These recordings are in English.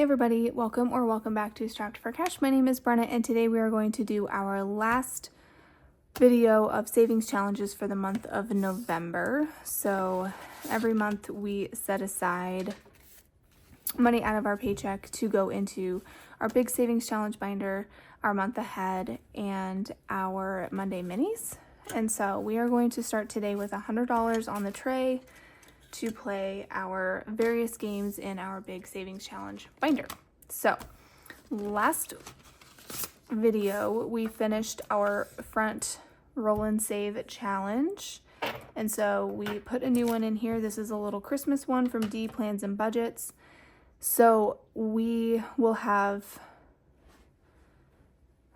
Hey everybody, welcome back to Strapped for Cash. My name is Brenna and today we are going to do our last video of savings challenges for the month of November. So every month we set aside money out of our paycheck to go into our big savings challenge binder, our month ahead, and our Monday minis. And so we are going to start today with $100 on the tray to play our various games in our big savings challenge binder. So last video we finished our front roll and save challenge, and so we put a new one in here. This is a little Christmas one from D Plans and Budgets. So we will have,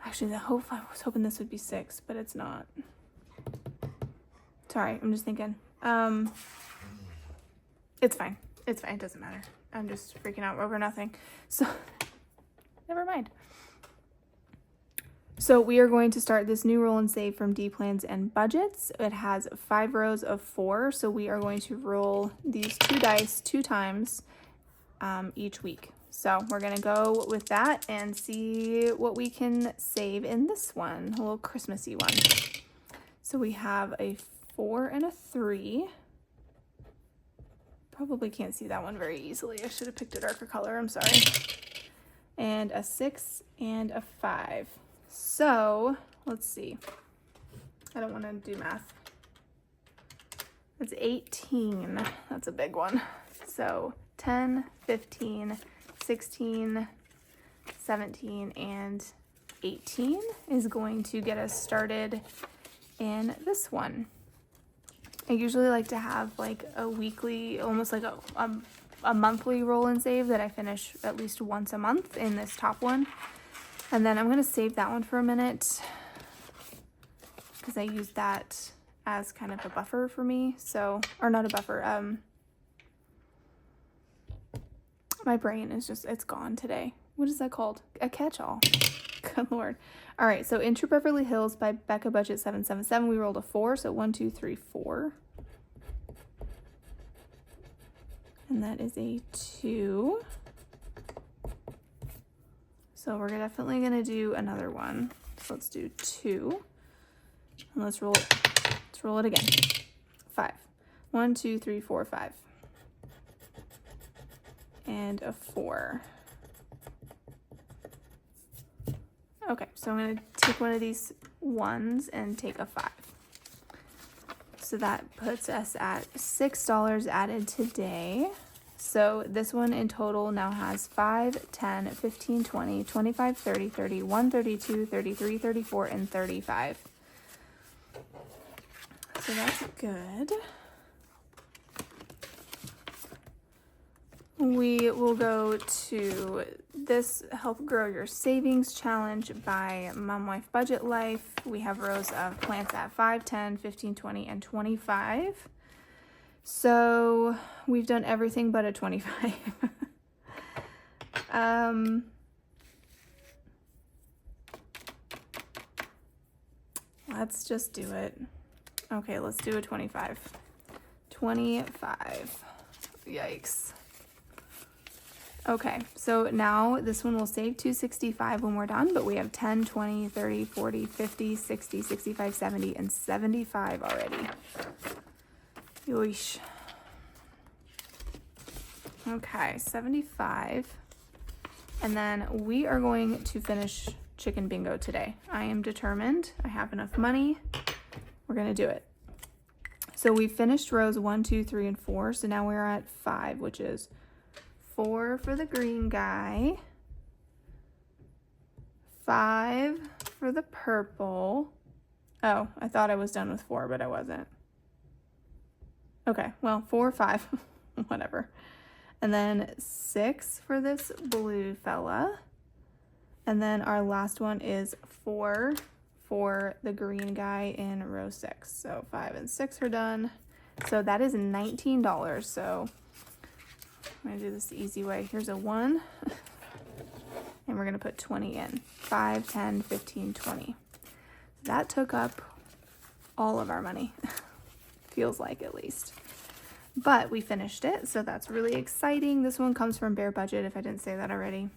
actually I was hoping this would be 6, but it's not. Sorry, I'm just thinking. It's fine. It's fine. It doesn't matter. I'm just freaking out over nothing. So, never mind. So we are going to start this new roll and save from D Plans and Budgets. It has 5 rows of 4. So we are going to roll these 2 dice 2 times each week. So we're going to go with that and see what we can save in this one, a little Christmassy one. So we have a 4 and a 3. Probably can't see that one very easily. I should have picked a darker color. I'm sorry. And a 6 and a 5. So let's see. I don't want to do math. It's 18. That's a big one. So 10, 15, 16, 17, and 18 is going to get us started in this one. I usually like to have like a weekly, almost like a monthly roll and save that I finish at least once a month in this top one. And then I'm going to save that one for a minute because I use that as kind of a buffer for me. So, or not a buffer. My brain is just, it's gone today. What is that called? A catch-all. Good Lord. All right, so in True Beverly Hills by Becca Budget 777, we rolled a 4, so 1, 2, 3, 4. And that is a 2. So we're definitely going to do another one. So let's do 2. And let's roll it. Let's roll it again. 5. 1, 2, 3, 4, 5. And a 4. Okay, so I'm going to take one of these 1s and take a 5. So that puts us at $6 added today. So this one in total now has 5, 10, 15, 20, 25, 30, 31, 32, 33, 34, and 35. So that's good. We will go to this Help Grow Your Savings Challenge by Mom Wife Budget Life. We have rows of plants at 5, 10, 15, 20, and 25. So we've done everything but a 25. Let's just do it. Okay, let's do a 25. 25. Yikes. Okay, so now this one will save $265 when we're done, but we have 10, 20, 30, 40, 50, 60, 65, 70, and 75 already. Yoish. Okay, 75. And then we are going to finish Chicken Bingo today. I am determined. I have enough money. We're going to do it. So we finished rows 1, 2, 3, and 4. So now we're at 5, which is 4 for the green guy, 5 for the purple. Oh, I thought I was done with 4, but I wasn't. Okay, well, 4, 5, whatever. And then 6 for this blue fella. And then our last one is 4 for the green guy in row 6. So 5 and 6 are done. So that is $19. So I'm going to do this the easy way. Here's a 1, and we're going to put 20 in. 5, 10, 15, 20. That took up all of our money. Feels like, at least. but we finished it, so that's really exciting. This one comes from Bare Budget, if I didn't say that already.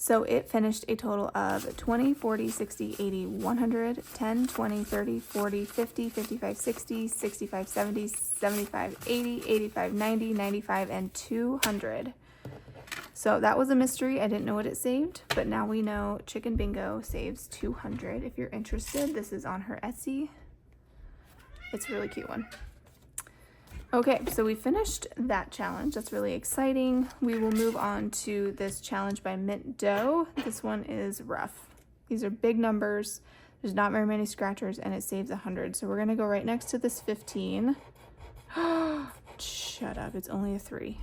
So it finished a total of 20, 40, 60, 80, 100, 10, 20, 30, 40, 50, 55, 60, 65, 70, 75, 80, 85, 90, 95, and 200. So that was a mystery. I didn't know what it saved, but now we know Chicken Bingo saves 200. If you're interested, this is on her Etsy. It's a really cute one. Okay, so we finished that challenge. That's really exciting. We will move on to this challenge by Mint Dough. This one is rough. These are big numbers. There's not very many scratchers, and it saves 100. So we're gonna go right next to this 15. Shut up, it's only a 3.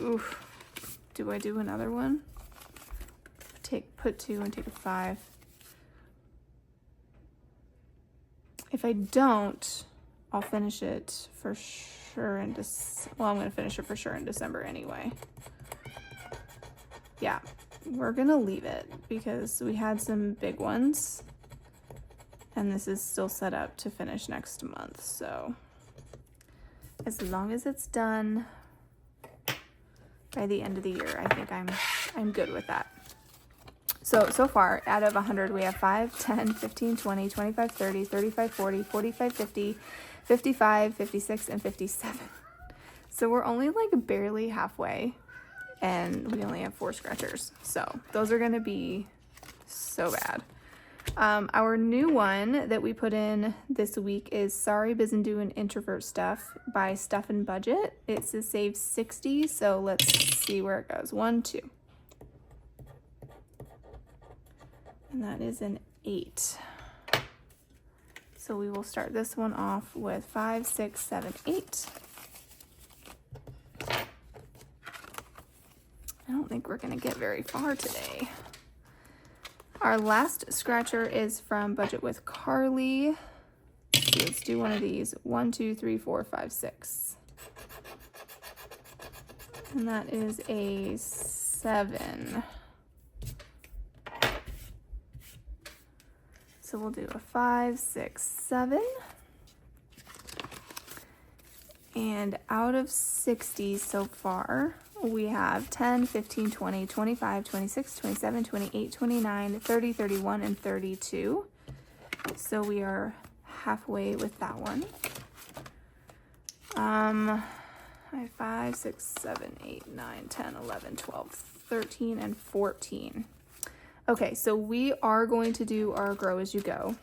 Oof. Do I do another one? Put 2 and take a 5. If I don't, I'll finish it for sure in well, I'm going to finish it for sure in December anyway. Yeah, we're going to leave it because we had some big ones. And this is still set up to finish next month. So as long as it's done by the end of the year, I think I'm good with that. So far, out of 100, we have 5, 10, 15, 20, 25, 30, 35, 40, 45, 50, 55, 56, and 57. So we're only like barely halfway, and we only have 4 scratchers. So those are going to be so bad. Our new one that we put in this week is Sorry Bizen Doin' Introvert Stuff by Stuff and Budget. It says save 60, so let's see where it goes. 1, 2. And that is an 8. So we will start this one off with 5, 6, 7, 8. I don't think we're going to get very far today. Our last scratcher is from Budget with Carly. So let's do one of these. 1, 2, 3, 4, 5, 6. And that is a 7. So we'll do a 5, 6, 7. And out of 60 so far, we have 10, 15, 20, 25, 26, 27, 28, 29, 30, 31, and 32. So we are halfway with that one. I have 5, 6, 7, 8, 9, 10, 11, 12, 13, and 14. Okay, so we are going to do our grow as you go.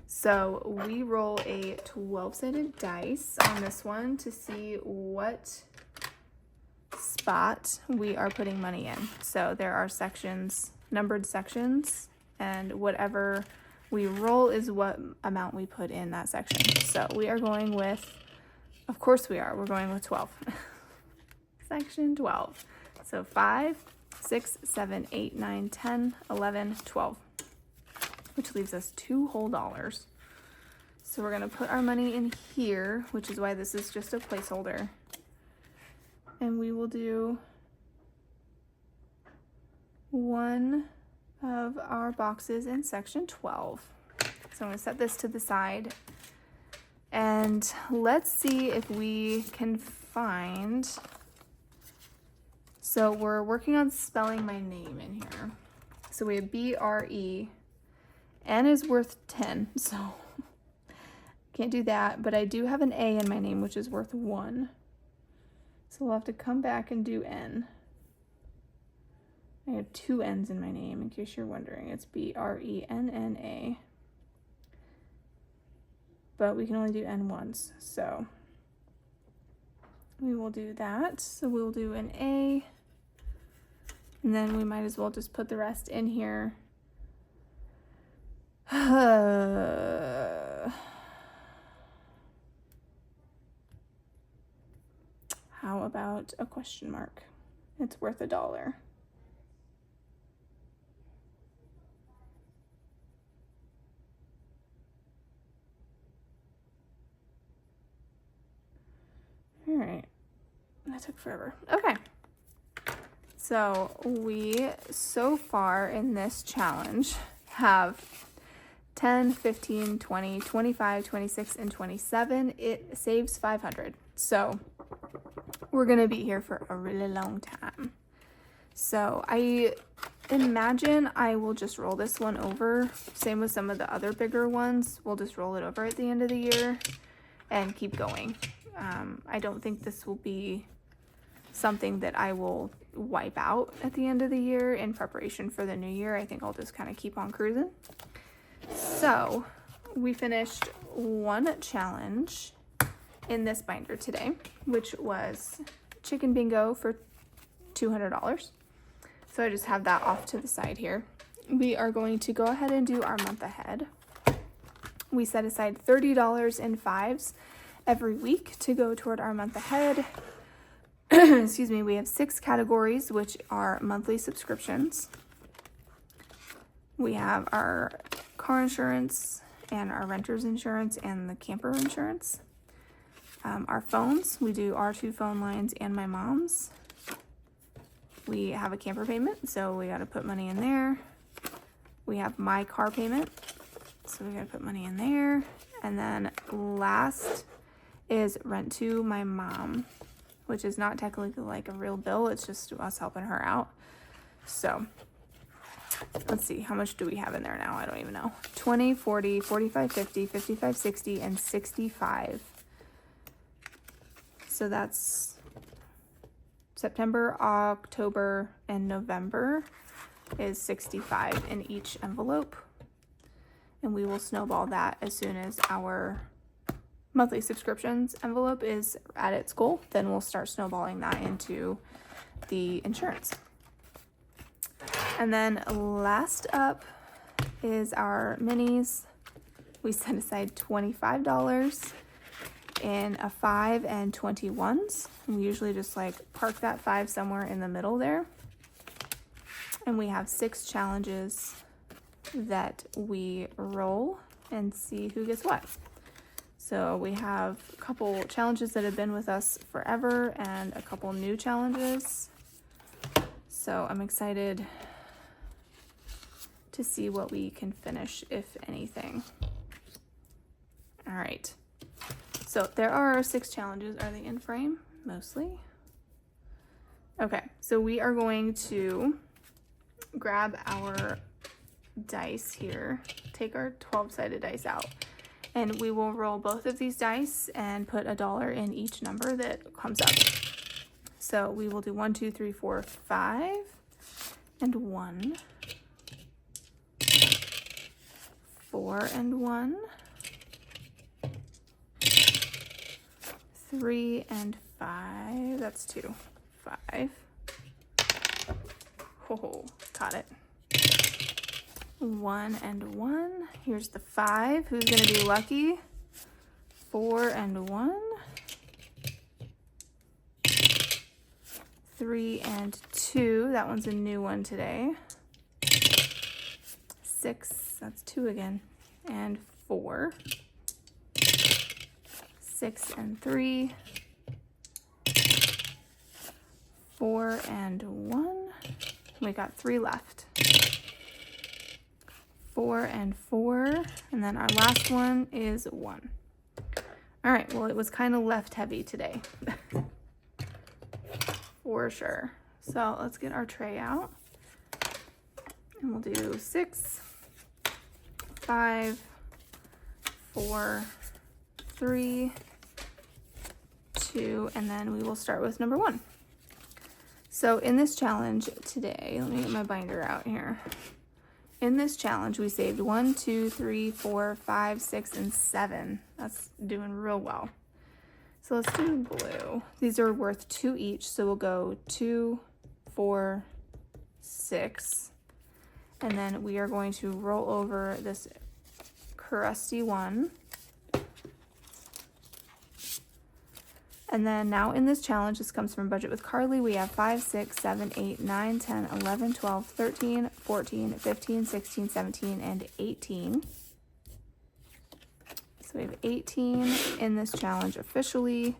So we roll a 12-sided dice on this one to see what spot we are putting money in. So there are sections, numbered sections, and whatever we roll is what amount we put in that section. So we are going with, of course we're going with 12. Section 12. So 5, 6, 7, 8, 9, 10, 11, 12, which leaves us $2 whole. So we're going to put our money in here, which is why this is just a placeholder. And we will do one of our boxes in section 12. So I'm going to set this to the side. And let's see if we can find... So we're working on spelling my name in here. So we have B-R-E. N is worth 10, so can't do that. But I do have an A in my name, which is worth 1. So we'll have to come back and do N. I have 2 N's in my name, in case you're wondering. It's B-R-E-N-N-A. But we can only do N once, so we will do that. So we'll do an A. And then we might as well just put the rest in here. How about a question mark? It's worth $1. All right, that took forever. Okay. So we, so far in this challenge, have 10, 15, 20, 25, 26, and 27. It saves 500. So we're going to be here for a really long time. So I imagine I will just roll this one over. Same with some of the other bigger ones. We'll just roll it over at the end of the year and keep going. I don't think this will be something that I will wipe out at the end of the year in preparation for the new year. I think I'll just kind of keep on cruising. So we finished one challenge in this binder today, which was chicken bingo for $200. So I just have that off to the side here. We are going to go ahead and do our month ahead. We set aside $30 in fives every week to go toward our month ahead. Excuse me, we have 6 categories, which are monthly subscriptions. We have our car insurance and our renter's insurance and the camper insurance. Our phones, we do our 2 phone lines and my mom's. We have a camper payment, so we got to put money in there. We have my car payment, so we got to put money in there. And then last is rent to my mom, which is not technically like a real bill. It's just us helping her out. So let's see, how much do we have in there now? I don't even know. 20, 40, 45, 50, 55, 60, and 65. So that's September, October, and November is 65 in each envelope. And we will snowball that as soon as our monthly subscriptions envelope is at its goal. Then we'll start snowballing that into the insurance. And then last up is our minis. We set aside $25 in a 5 and 21s. And we usually just like park that 5 somewhere in the middle there. And we have 6 challenges that we roll and see who gets what. So we have a couple challenges that have been with us forever and a couple new challenges. So I'm excited to see what we can finish, if anything. All right. So there are 6 challenges. Are they in frame? Mostly. Okay, so we are going to grab our dice here, take our 12-sided dice out, and we will roll both of these dice and put $1 in each number that comes up. So we will do 1, 2, 3, 4, 5, and 1, 4 and 1, 3 and 5, that's 2, 5, oh, caught it, 1 and 1, here's the 5, who's gonna be lucky, 4 and 1, 3 and 2, that one's a new one today, 6, that's 2 again, and 4, 6 and 3, 4 and 1, we got 3 left, 4 and 4, and then our last one is 1. All right, well, it was kind of left heavy today, for sure. So let's get our tray out, and we'll do 6, 5, 4, 3, 2, and then we will start with number 1. So in this challenge today, let me get my binder out here. In this challenge, we saved 1, 2, 3, 4, 5, 6, and 7. That's doing real well. So let's do blue. These are worth 2 each, so we'll go 2, 4, 6. And then we are going to roll over this crusty one. And then now in this challenge, this comes from Budget with Carly, we have 5, 6, 7, 8, 9, 10, 11, 12, 13, 14, 15, 16, 17, and 18. So we have 18 in this challenge officially,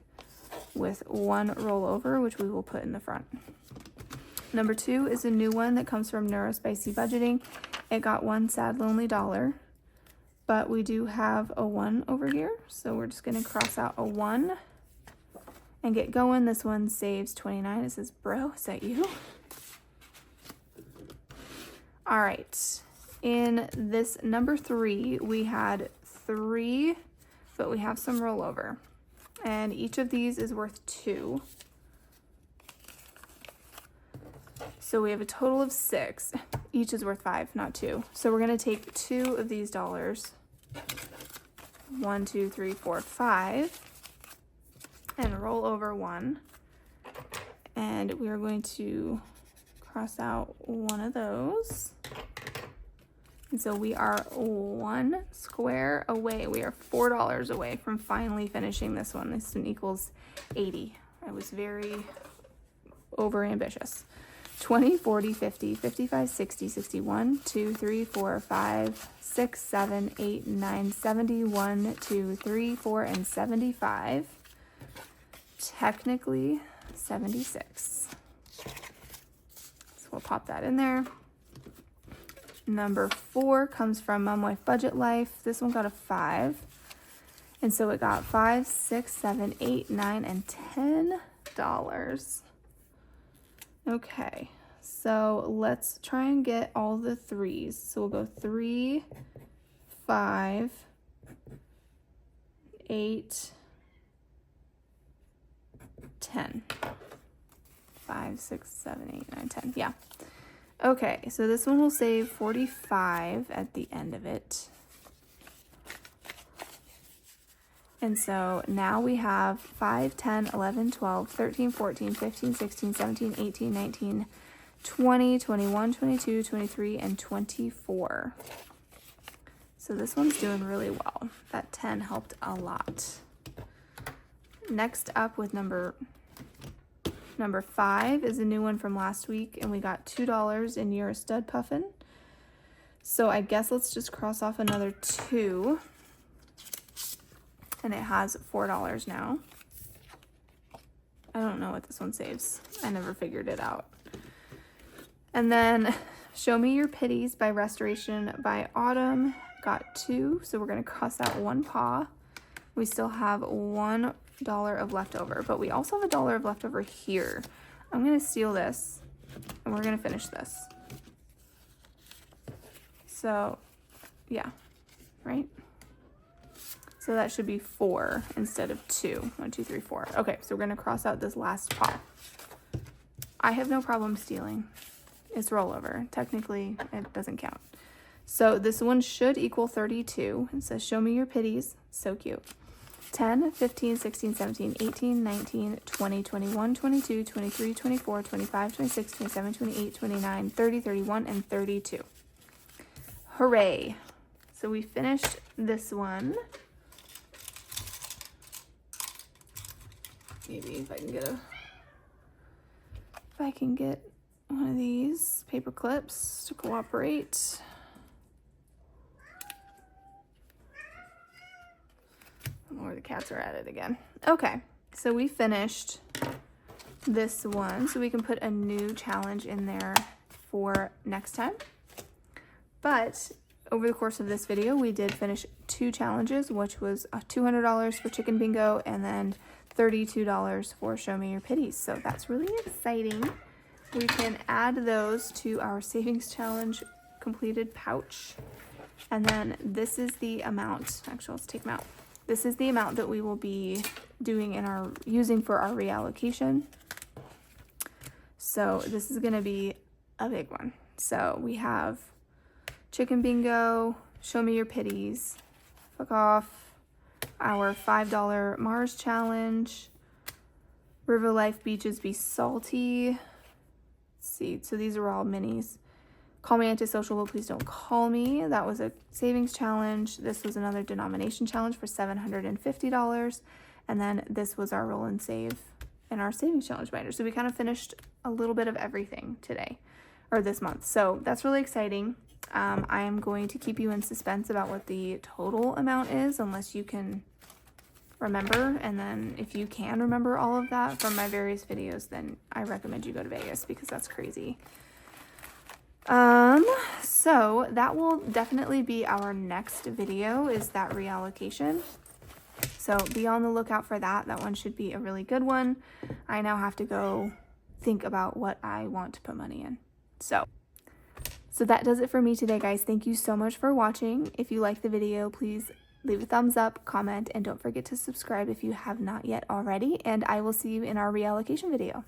with 1 rollover, which we will put in the front. Number 2 is a new one that comes from Neurospicy Budgeting. It got 1 sad lonely dollar. but we do have a 1 over here. So we're just gonna cross out a 1 and get going. This one saves 29. It says, bro, is that you? All right, in this number 3, we had 3, but we have some rollover. And each of these is worth 2. So we have a total of 6. Each is worth 5, not 2. So we're gonna take 2 of these dollars. 1, 2, 3, 4, 5. And roll over 1. And we are going to cross out one of those. And so we are 1 square away. We are $4 away from finally finishing this one. This one equals 80. I was very over ambitious. 20, 40, 50, 55, 60, 61, 2, 3, 4, 5, 6, 7, 8, 9, 71, 2, 3, 4, and 75. Technically 76. We'll pop that in there. Number 4 comes from Mom Wife Budget Life. This one got a 5. And so it got 5, 6, 7, 8, 9, and $10. Okay, so let's try and get all the 3s. So we'll go 3, 5, 8, 10. 5, 6, 7, 8, 9, 10. Yeah. Okay, so this one will save 45 at the end of it. And so now we have 5, 10, 11, 12, 13, 14, 15, 16, 17, 18, 19, 20, 21, 22, 23, and 24. So this one's doing really well. That 10 helped a lot. Next up with number 5 is a new one from last week, and we got $2 in You're a Stud Puffin. So I guess let's just cross off another 2. And it has $4 now. I don't know what this one saves. I never figured it out. And then Show Me Your Pities by Restoration by Autumn got 2. So we're going to cross out 1 paw. We still have $1 of leftover, but we also have $1 of leftover here. I'm going to steal this and we're going to finish this. So yeah, right? So that should be 4 instead of 2. 1, 2, 3, 4. Okay, so we're going to cross out this last paw. I have no problem stealing. It's rollover. Technically, it doesn't count. So this one should equal 32. It says, Show Me Your Pities. So cute. 10, 15, 16, 17, 18, 19, 20, 21, 22, 23, 24, 25, 26, 27, 28, 29, 30, 31, and 32. Hooray. So we finished this one. Maybe if I can get one of these paper clips to cooperate. Or the cats are at it again. Okay, so we finished this one, so we can put a new challenge in there for next time. But over the course of this video, we did finish 2 challenges, which was $200 for Chicken Bingo and then $32 for Show Me Your Pities. So that's really exciting. We can add those to our savings challenge completed pouch. And then this is the amount. Actually, let's take them out. This is the amount that we will be doing using for our reallocation. So this is going to be a big one. So we have Chicken Bingo, Show Me Your Pities, Fuck Off, our $5 Mars challenge, River Life Beaches Be Salty. Let's see, so these are all minis. Call Me Antisocial, but Please Don't Call Me. That was a savings challenge. This was another denomination challenge for $750. And then this was our roll and save in our savings challenge binder. So we kind of finished a little bit of everything today, or this month. So that's really exciting. I am going to keep you in suspense about what the total amount is, unless you can remember. And then if you can remember all of that from my various videos, then I recommend you go to Vegas, because that's crazy. So that will definitely be our next video, is that reallocation. So be on the lookout for that. That one should be a really good one. I now have to go think about what I want to put money in. So that does it for me today, guys. Thank you so much for watching. If you like the video, please leave a thumbs up, comment, and don't forget to subscribe if you have not yet already. And I will see you in our reallocation video.